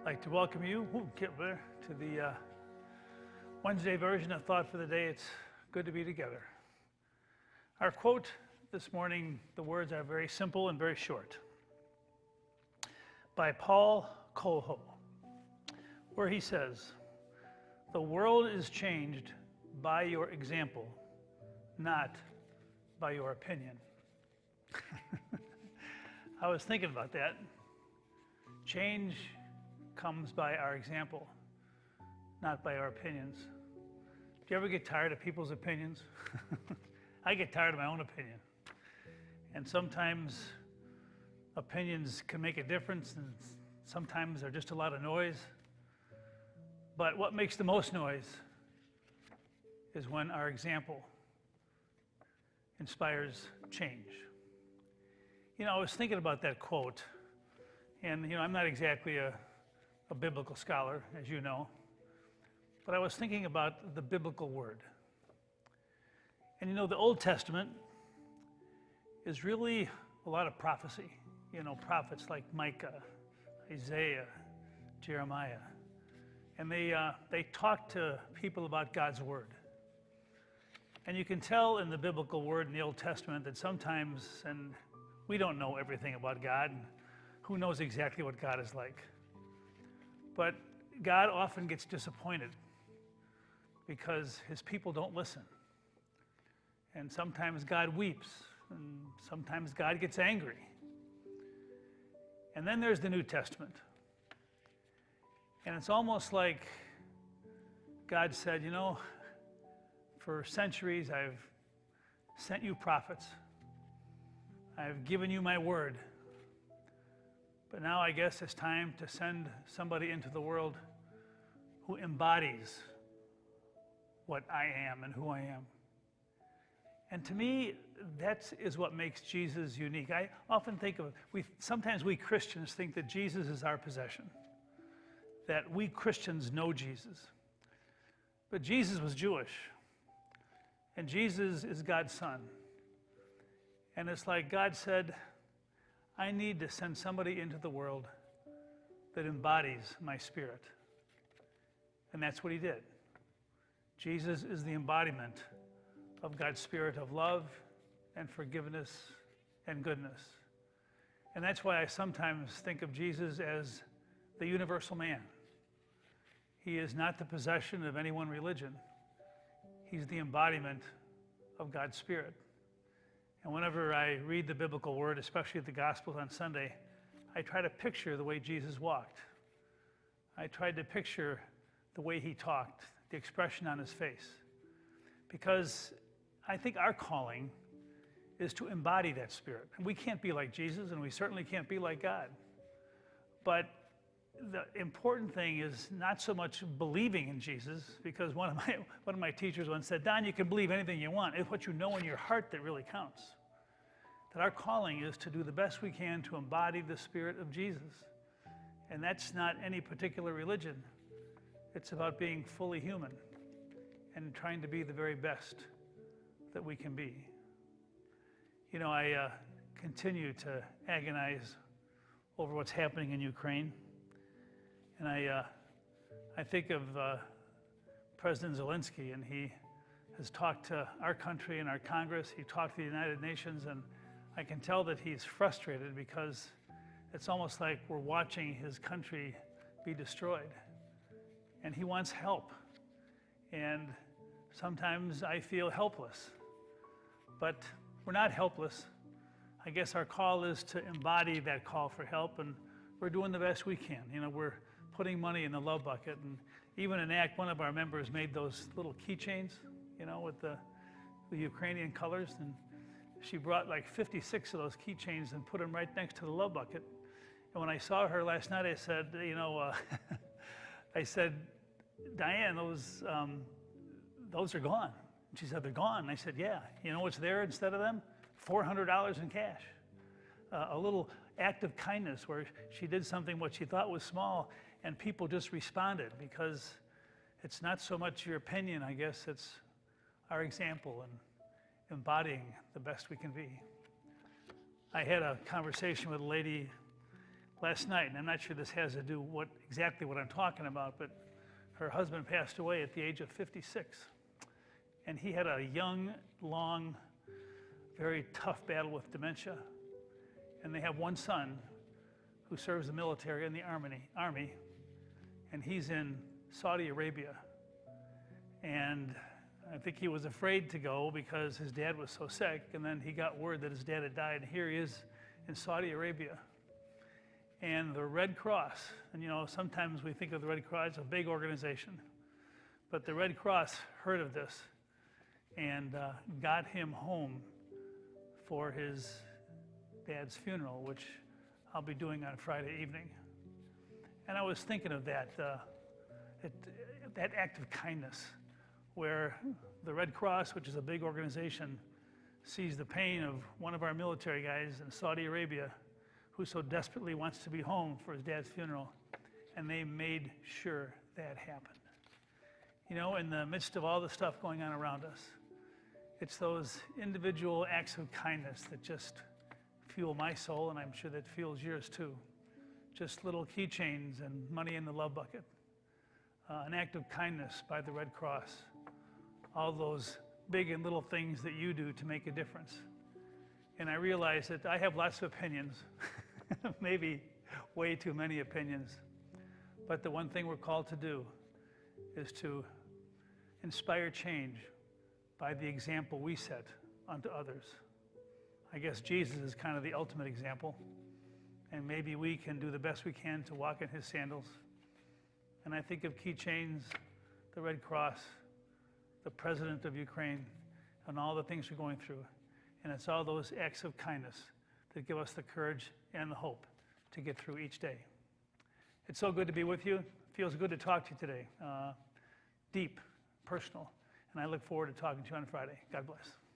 like to welcome you to the Wednesday version of Thought for the Day. It's good to be together. Our quote this morning, the words are very simple and very short. By Paulo Coelho, where he says, "The world is changed by your example, not by your opinion." I was thinking about that. Change comes by our example, not by our opinions. Do you ever get tired of people's opinions? I get tired of my own opinion. And sometimes opinions can make a difference, and sometimes they're just a lot of noise. But what makes the most noise is when our example inspires change. I was thinking about that quote, and I'm not exactly a biblical scholar, as you know, but I was thinking about the biblical word. And the Old Testament is really a lot of prophecy. Prophets like Micah, Isaiah, Jeremiah, and they talk to people about God's word. And you can tell in the biblical word in the Old Testament that sometimes, and we don't know everything about God, who knows exactly what God is like. But God often gets disappointed because his people don't listen. And sometimes God weeps, and sometimes God gets angry. And then there's the New Testament. And it's almost like God said, for centuries I've sent you prophets. I've given you my word. But now I guess it's time to send somebody into the world who embodies what I am and who I am. And to me, that is what makes Jesus unique. I often think of, sometimes we Christians think that Jesus is our possession, that we Christians know Jesus. But Jesus was Jewish, and Jesus is God's son. And it's like God said, I need to send somebody into the world that embodies my spirit. And that's what he did. Jesus is the embodiment of God's spirit of love and forgiveness and goodness. And that's why I sometimes think of Jesus as the universal man. He is not the possession of any one religion. He's the embodiment of God's spirit. And whenever I read the biblical word, especially the Gospels on Sunday, I try to picture the way Jesus walked. I tried to picture the way he talked, the expression on his face. Because I think our calling is to embody that spirit. And we can't be like Jesus, and we certainly can't be like God. But the important thing is not so much believing in Jesus, because one of my teachers once said, Don, you can believe anything you want. It's what you know in your heart that really counts. That our calling is to do the best we can to embody the spirit of Jesus. And that's not any particular religion. It's about being fully human and trying to be the very best that we can be. I continue to agonize over what's happening in Ukraine. And I think of President Zelensky, and he has talked to our country and our Congress. He talked to the United Nations, and I can tell that he's frustrated because it's almost like we're watching his country be destroyed. And he wants help. And sometimes I feel helpless. But we're not helpless. I guess our call is to embody that call for help, and we're doing the best we can. We're putting money in the love bucket, and even in ACT, one of our members made those little keychains, with the Ukrainian colors, and she brought like 56 of those keychains and put them right next to the love bucket. And when I saw her last night, I said, I said, Diane, those are gone. And she said, they're gone. And I said, yeah. You know what's there instead of them? $400 in cash. A little act of kindness where she did something what she thought was small, and people just responded, because it's not so much your opinion, I guess, it's our example and embodying the best we can be. I had a conversation with a lady last night, and I'm not sure this has to do exactly what I'm talking about, but her husband passed away at the age of 56. And he had a young, long, very tough battle with dementia. And they have one son who serves the military in the army, and he's in Saudi Arabia. And I think he was afraid to go because his dad was so sick, and then he got word that his dad had died, and here he is in Saudi Arabia. And the Red Cross, and you know, sometimes we think of the Red Cross as a big organization, but the Red Cross heard of this and got him home for his dad's funeral, which I'll be doing on Friday evening. And I was thinking of that act of kindness, where the Red Cross, which is a big organization, sees the pain of one of our military guys in Saudi Arabia who so desperately wants to be home for his dad's funeral, and they made sure that happened. You know, in the midst of all the stuff going on around us, it's those individual acts of kindness that just fuel my soul, and I'm sure that fuels yours too. Just little keychains and money in the love bucket. An act of kindness by the Red Cross. All those big and little things that you do to make a difference. And I realize that I have lots of opinions, maybe way too many opinions. But the one thing we're called to do is to inspire change by the example we set unto others. I guess Jesus is kind of the ultimate example, and maybe we can do the best we can to walk in his sandals. And I think of keychains, the Red Cross, the president of Ukraine, and all the things we're going through. And it's all those acts of kindness that give us the courage and the hope to get through each day. It's so good to be with you. It feels good to talk to you today. Deep, personal. And I look forward to talking to you on Friday. God bless.